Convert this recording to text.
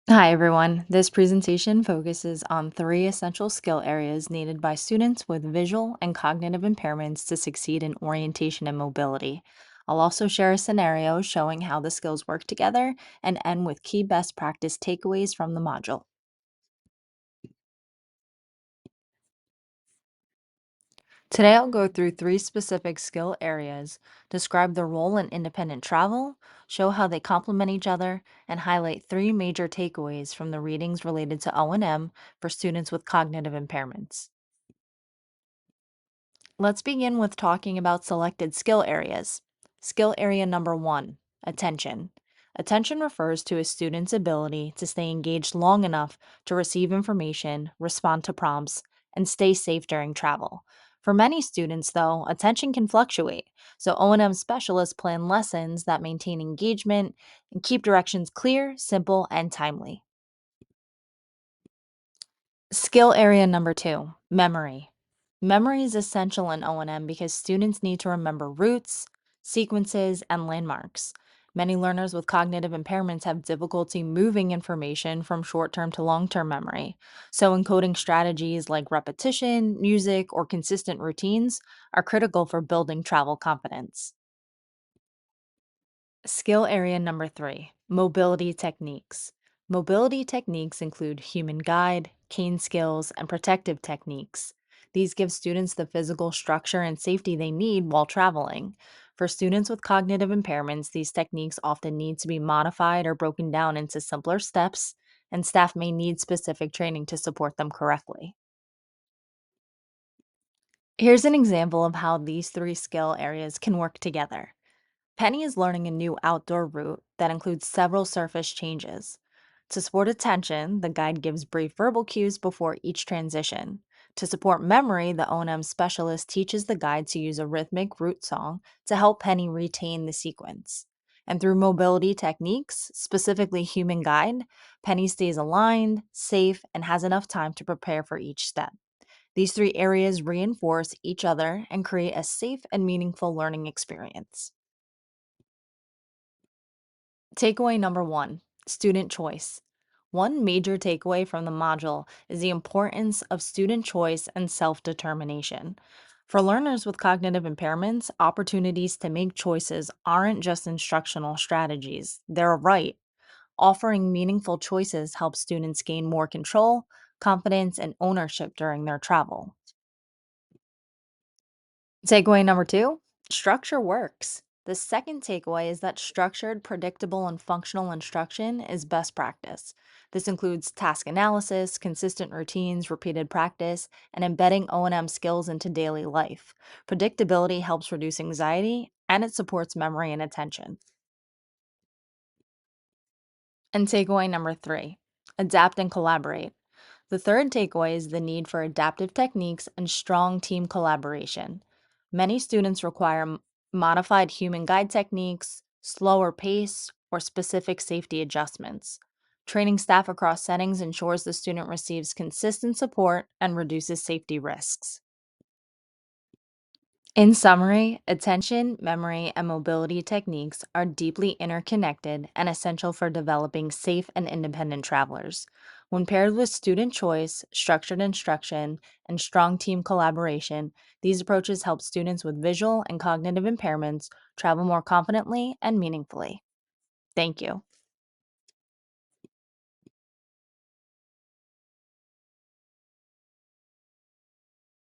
Hi, everyone. This presentation focuses on three essential skill areas needed by students with visual and cognitive impairments to succeed in orientation and mobility. I'll also share a scenario showing how the skills work together and end with key best practice takeaways from the module. Today, I'll go through three specific skill areas, describe their role in independent travel, show how they complement each other, and highlight three major takeaways from the readings related to O&M for students with cognitive impairments. Let's begin with talking about selected skill areas. Skill area number one, attention. Attention refers to a student's ability to stay engaged long enough to receive information, respond to prompts, and stay safe during travel. For many students, though, attention can fluctuate, so O&M specialists plan lessons that maintain engagement and keep directions clear, simple, and timely. Skill area number two, memory. Memory is essential in O&M because students need to remember routes, sequences, and landmarks. Many learners with cognitive impairments have difficulty moving information from short term to long term memory. So, encoding strategies like repetition, music, or consistent routines are critical for building travel confidence. Skill area number three, mobility techniques. Mobility techniques include human guide, cane skills, and protective techniques. These give students the physical structure and safety they need while traveling. For students with cognitive impairments, these techniques often need to be modified or broken down into simpler steps, and staff may need specific training to support them correctly. Here's an example of how these three skill areas can work together. Penny is learning a new outdoor route that includes several surface changes. To support attention, the guide gives brief verbal cues before each transition. To support memory, the O&M specialist teaches the guide to use a rhythmic route song to help Penny retain the sequence. And through mobility techniques, specifically human guide, Penny stays aligned, safe, and has enough time to prepare for each step. These three areas reinforce each other and create a safe and meaningful learning experience. Takeaway number one, student choice. One major takeaway from the module is the importance of student choice and self determination. For learners with cognitive impairments, opportunities to make choices aren't just instructional strategies, they're a right. Offering meaningful choices helps students gain more control, confidence, and ownership during their travel. Takeaway number two, structure works. The second takeaway is that structured, predictable, and functional instruction is best practice. This includes task analysis, consistent routines, repeated practice, and embedding O&M skills into daily life. Predictability helps reduce anxiety and it supports memory and attention. And takeaway number three, adapt and collaborate. The third takeaway is the need for adaptive techniques and strong team collaboration. Many students require modified human guide techniques, slower pace, or specific safety adjustments. Training staff across settings ensures the student receives consistent support and reduces safety risks. In summary, attention, memory, and mobility techniques are deeply interconnected and essential for developing safe and independent travelers. When paired with student choice, structured instruction, and strong team collaboration, these approaches help students with visual and cognitive impairments travel more confidently and meaningfully. Thank you.